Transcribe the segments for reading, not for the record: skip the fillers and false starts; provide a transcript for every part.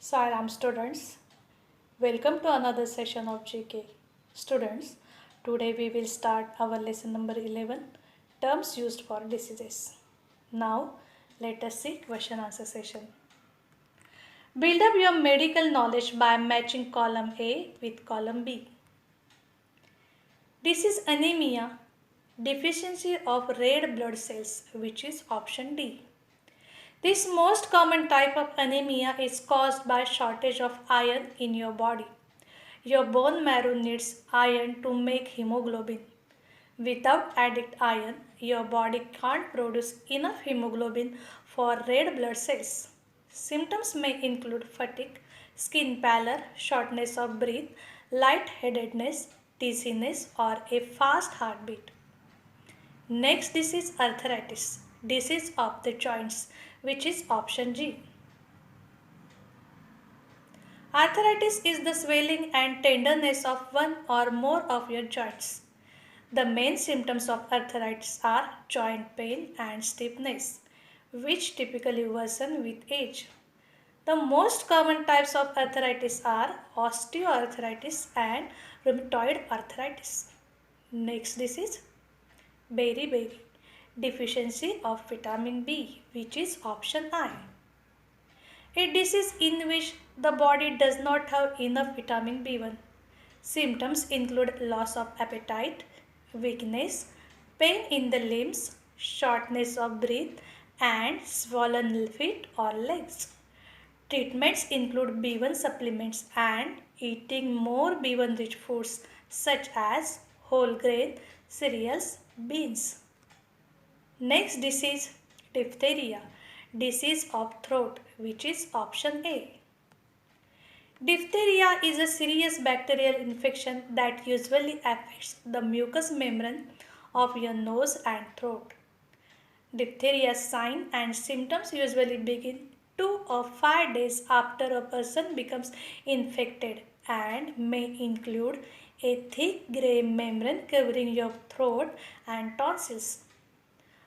Sairam students, welcome to another session of GK. Students, today we will start our lesson number 11, terms used for diseases. Now, let us see question answer session. Build up your medical knowledge by matching column A with column B. This is anemia, deficiency of red blood cells, which is option D. This most common type of anemia is caused by shortage of iron in your body. Your bone marrow needs iron to make hemoglobin. Without added iron, your body can't produce enough hemoglobin for red blood cells. Symptoms may include fatigue, skin pallor, shortness of breath, lightheadedness, dizziness, or a fast heartbeat. Next disease arthritis, disease of the joints, which is option G. Arthritis is the swelling and tenderness of one or more of your joints. The main symptoms of arthritis are joint pain and stiffness, which typically worsen with age. The most common types of arthritis are osteoarthritis and rheumatoid arthritis. Next disease, beriberi, deficiency of vitamin B, which is option I. A disease in which the body does not have enough vitamin B1. Symptoms include loss of appetite, weakness, pain in the limbs, shortness of breath, and swollen feet or legs. Treatments include B1 supplements and eating more B1 rich foods such as whole grain, cereals, beans. Next disease, diphtheria, disease of throat, which is option A. Diphtheria is a serious bacterial infection that usually affects the mucous membrane of your nose and throat. Diphtheria signs and symptoms usually begin 2 or 5 days after a person becomes infected and may include a thick grey membrane covering your throat and tonsils,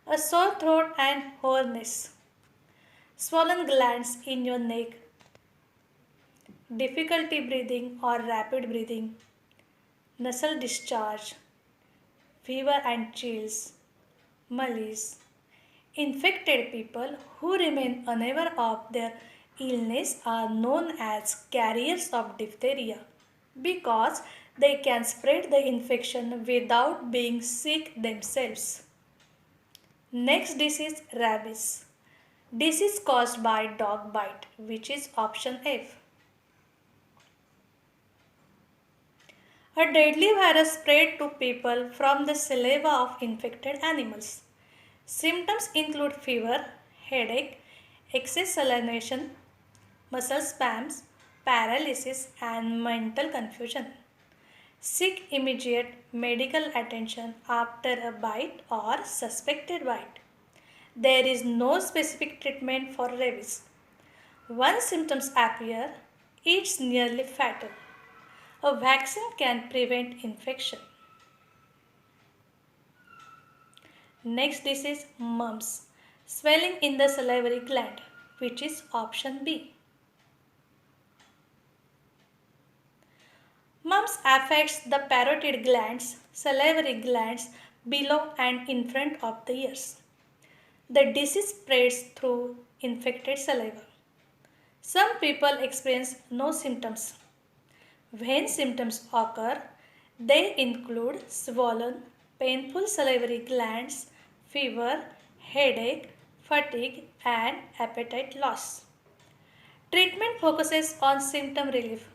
a sore throat and hoarseness, swollen glands in your neck, difficulty breathing or rapid breathing, nasal discharge, fever and chills, malaise. Infected people who remain unaware of their illness are known as carriers of diphtheria because they can spread the infection without being sick themselves. Next disease, rabies. Disease caused by dog bite, which is option F. A deadly virus spread to people from the saliva of infected animals. Symptoms include fever, headache, excess salination, muscle spasms, paralysis, and mental confusion. Seek immediate medical attention after a bite or suspected bite. There is no specific treatment for rabies. Once symptoms appear, it's nearly fatal. A vaccine can prevent infection. Next disease, mumps, swelling in the salivary gland, which is option B. Mumps affects the parotid glands, salivary glands below and in front of the ears. The disease spreads through infected saliva. Some people experience no symptoms. When symptoms occur, they include swollen, painful salivary glands, fever, headache, fatigue, and appetite loss. Treatment focuses on symptom relief.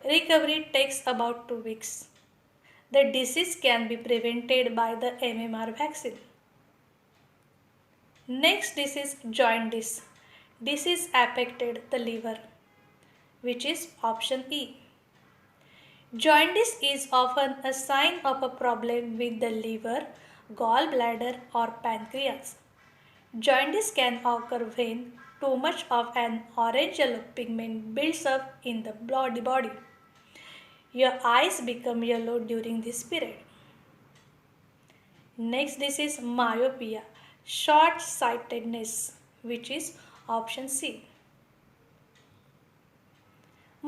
Recovery takes about 2 weeks. The disease can be prevented by the MMR vaccine. Next disease, jaundice. Disease affected the liver, which is option E. Jaundice is often a sign of a problem with the liver, gallbladder, or pancreas. Jaundice can occur when too much of an orange-yellow pigment builds up in the body. Your eyes become yellow during this period. Next disease, myopia, short-sightedness, which is option C.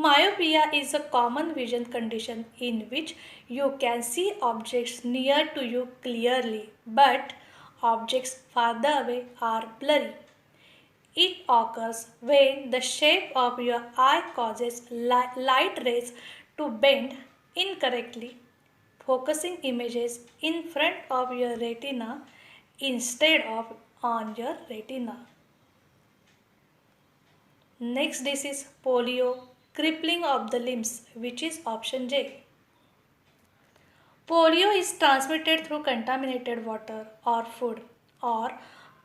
Myopia is a common vision condition in which you can see objects near to you clearly, but objects farther away are blurry. It occurs when the shape of your eye causes light rays to bend incorrectly, focusing images in front of your retina instead of on your retina. Next disease polio, crippling of the limbs, which is option J. Polio is transmitted through contaminated water or food or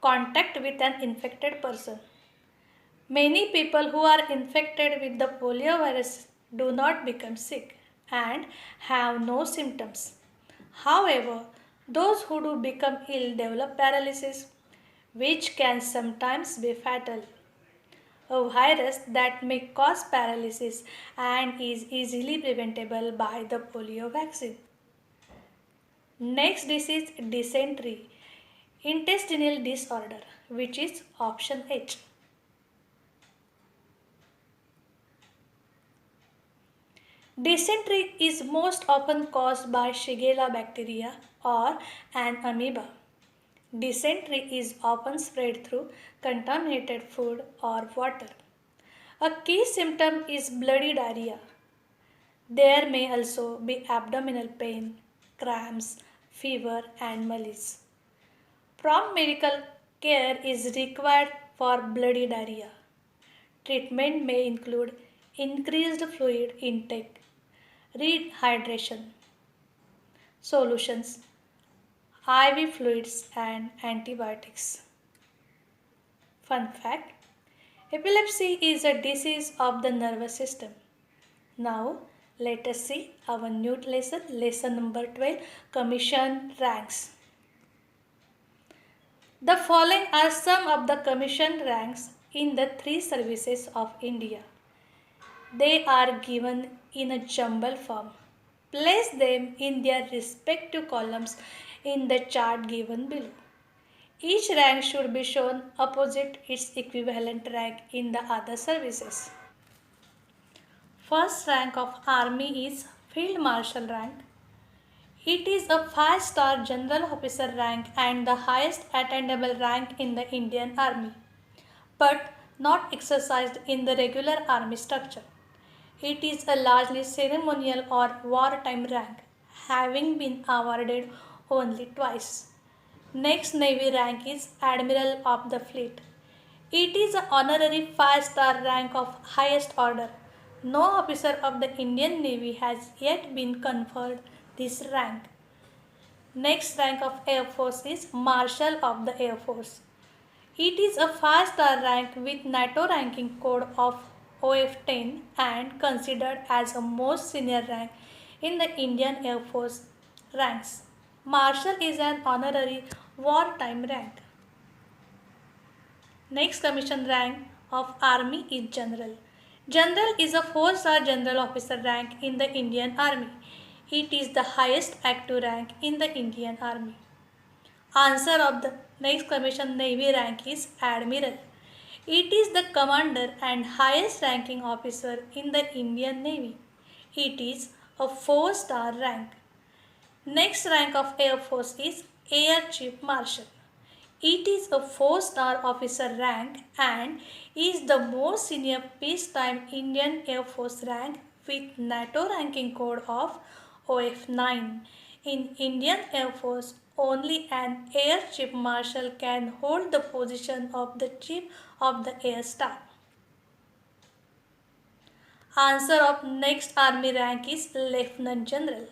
contact with an infected person. Many people who are infected with the polio virus do not become sick and have no symptoms. However, those who do become ill develop paralysis, which can sometimes be fatal. A virus that may cause paralysis and is easily preventable by the polio vaccine. Next disease dysentery, intestinal disorder, which is option H. Dysentery is most often caused by Shigella bacteria or an amoeba. Dysentery is often spread through contaminated food or water. A key symptom is bloody diarrhea. There may also be abdominal pain, cramps, fever, and malaise. Prompt medical care is required for bloody diarrhea. Treatment may include increased fluid intake, rehydration solutions, IV fluids, and antibiotics. Fun fact: epilepsy is a disease of the nervous system. Now, let us see our new lesson number 12, Commission ranks. The following are some of the commission ranks in the three services of India. They are given in a jumble form. Place them in their respective columns in the chart given below. Each rank should be shown opposite its equivalent rank in the other services. First rank of Army is Field Marshal rank. It is a 5-star general officer rank and the highest attainable rank in the Indian Army, but not exercised in the regular army structure. It is a largely ceremonial or wartime rank, having been awarded only twice. Next Navy rank is Admiral of the Fleet. It is an honorary 5-star rank of highest order. No officer of the Indian Navy has yet been conferred this rank. Next rank of Air Force is Marshal of the Air Force. It is a 5-star rank with NATO ranking code of OF10 and considered as a most senior rank in the Indian Air Force ranks. Marshal is an honorary wartime rank. Next commission rank of Army is General. General is a 4-star general officer rank in the Indian Army. It is the highest active rank in the Indian Army. Answer of the next commission Navy rank is Admiral. It is the commander and highest ranking officer in the Indian Navy. It is a 4-star rank. Next rank of Air Force is Air Chief Marshal. It is a 4-star officer rank and is the most senior peacetime Indian Air Force rank with NATO ranking code of OF9. In Indian Air Force, only an Air Chief Marshal can hold the position of the Chief of the Air Staff. Answer of next Army rank is Lieutenant General.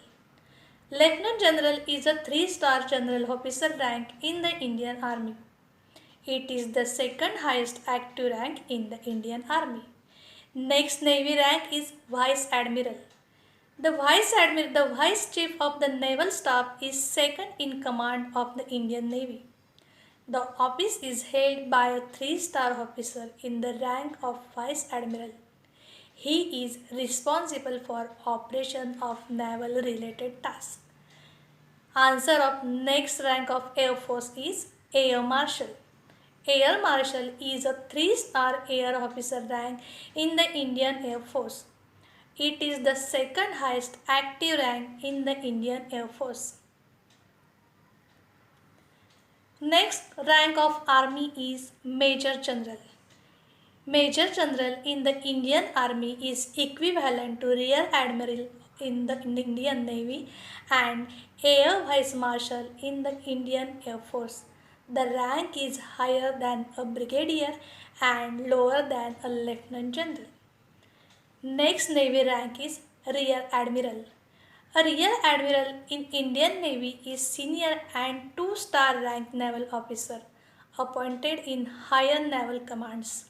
Lieutenant General is a 3-star general officer rank in the Indian Army. It is the second highest active rank in the Indian Army. Next Navy rank is Vice Admiral. The Vice Chief of the Naval Staff is second in command of the Indian Navy. The office is held by a 3-star officer in the rank of Vice Admiral. He is responsible for operation of naval related tasks. Answer of next rank of Air Force is Air Marshal. Air Marshal is a 3-star air officer rank in the Indian Air Force. It is the second highest active rank in the Indian Air Force. Next rank of Army is Major General. Major General in the Indian Army is equivalent to Rear Admiral in the Indian Navy and Air Vice Marshal in the Indian Air Force. The rank is higher than a brigadier and lower than a lieutenant general. Next Navy rank is Rear Admiral. A Rear Admiral in Indian Navy is senior and two-star rank naval officer appointed in higher naval commands.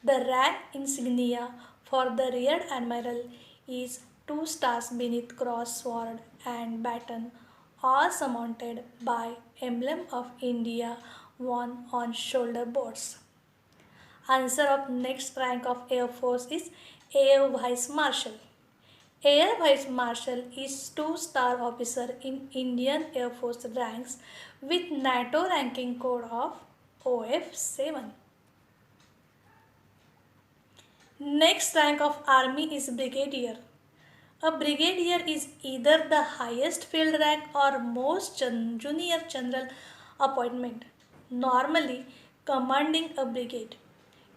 The rank insignia for the Rear Admiral is two stars beneath cross sword and baton, all surmounted by emblem of India worn on shoulder boards. Answer of next rank of Air Force is Air Vice Marshal. Air Vice Marshal is two-star officer in Indian Air Force ranks with NATO ranking code of OF7. Next rank of Army is Brigadier. A brigadier is either the highest field rank or most junior general appointment, normally commanding a brigade.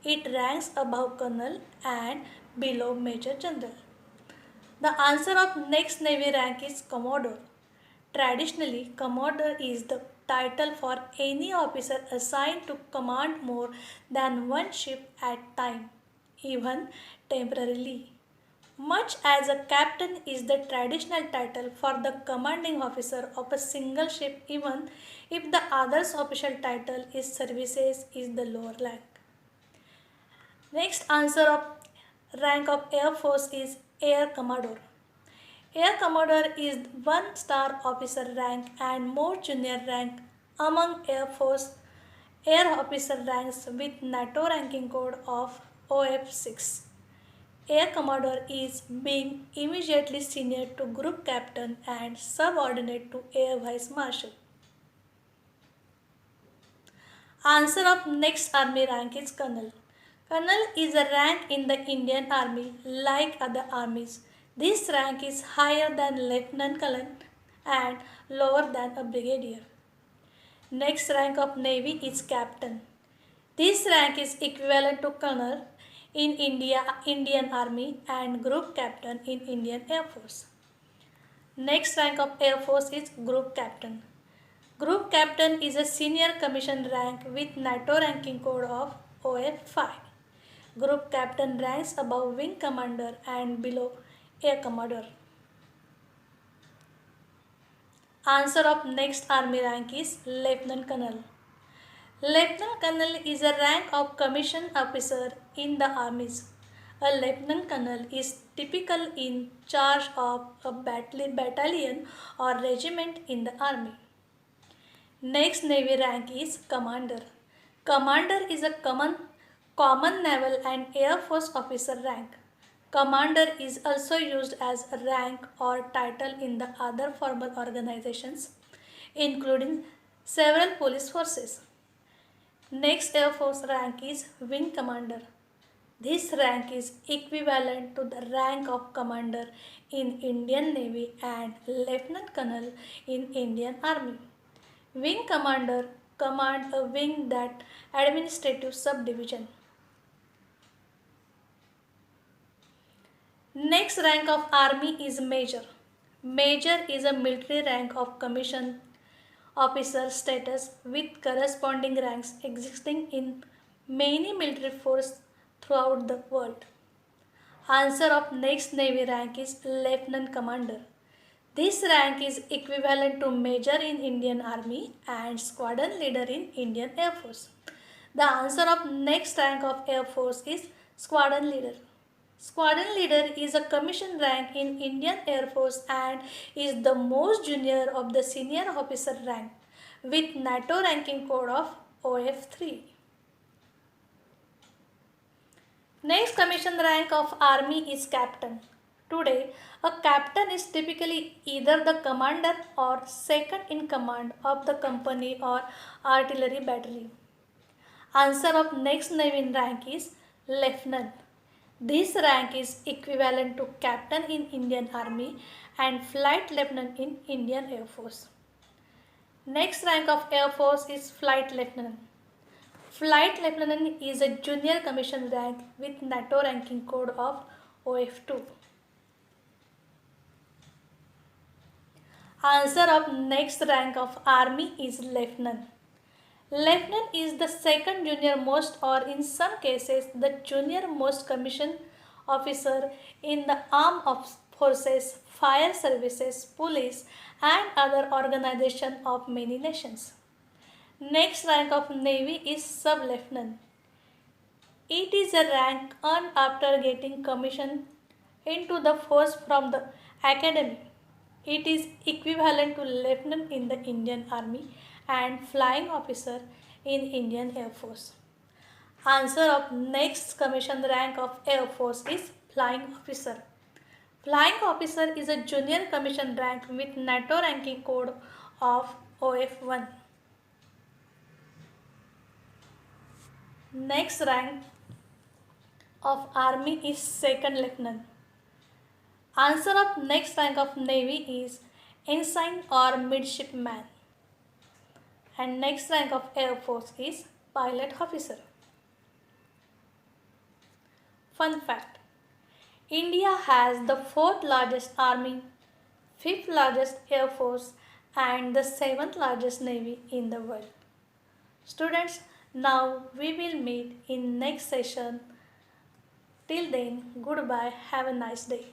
It ranks above colonel and below major general. The answer of next Navy rank is Commodore. Traditionally, Commodore is the title for any officer assigned to command more than one ship at a time, even temporarily. Much as a captain is the traditional title for the commanding officer of a single ship, even if the other's official title is services is the lower rank. Next answer of rank of Air Force is Air Commodore. Air Commodore is one star officer rank and more junior rank among Air Force air officer ranks with NATO ranking code of OF6. Air Commodore is being immediately senior to Group Captain and subordinate to Air Vice Marshal. Answer of next Army rank is Colonel. Colonel is a rank in the Indian Army like other armies. This rank is higher than Lieutenant Colonel and lower than a Brigadier. Next rank of Navy is Captain. This rank is equivalent to Colonel in Indian Army and Group Captain in Indian Air Force. Next rank of Air Force is Group Captain. Group Captain is a senior commissioned rank with NATO ranking code of OF5. Group Captain ranks above Wing Commander and below Air Commodore. Answer of next Army rank is Lieutenant Colonel. Lieutenant Colonel is a rank of commissioned officer in the armies. A Lieutenant Colonel is typical in charge of a battalion or regiment in the army. Next Navy rank is Commander. Commander is a common naval and air force officer rank. Commander is also used as a rank or title in the other formal organizations, including several police forces. Next Air Force rank is Wing Commander. This rank is equivalent to the rank of Commander in Indian Navy and Lieutenant Colonel in Indian Army. Wing Commander command a wing that administrative subdivision. Next rank of Army is Major. Major is a military rank of commissioned officer status with corresponding ranks existing in many military forces throughout the world. Answer of next Navy rank is Lieutenant Commander. This rank is equivalent to Major in Indian Army and Squadron Leader in Indian Air Force. The answer of next rank of Air Force is Squadron Leader. Squadron Leader is a commissioned rank in Indian Air Force and is the most junior of the senior officer rank with NATO ranking code of OF3. Next commissioned rank of Army is Captain. Today, a captain is typically either the commander or second in command of the company or artillery battery. Answer of next Navy rank is Lieutenant. This rank is equivalent to captain in Indian Army and flight lieutenant in Indian Air Force. Next rank of Air Force is flight lieutenant. Flight lieutenant is a junior commission rank with NATO ranking code of OF2. Answer of next rank of Army is lieutenant. Lieutenant is the second junior most, or in some cases the junior most commissioned officer in the armed forces, fire services, police and other organizations of many nations. Next rank of Navy is sub-lieutenant. It is a rank earned after getting commissioned into the force from the academy. It is equivalent to lieutenant in the Indian Army and flying officer in Indian Air Force. Answer of next commission rank of Air Force is flying officer. Flying officer is a junior commission rank with NATO ranking code of OF1. Next rank of Army is second lieutenant. Answer of next rank of Navy is ensign or midshipman. And next rank of Air Force is pilot officer. Fun fact: India has the fourth largest army, fifth largest air force and the seventh largest navy in the world. Students, now we will meet in next session. Till then, goodbye. Have a nice day.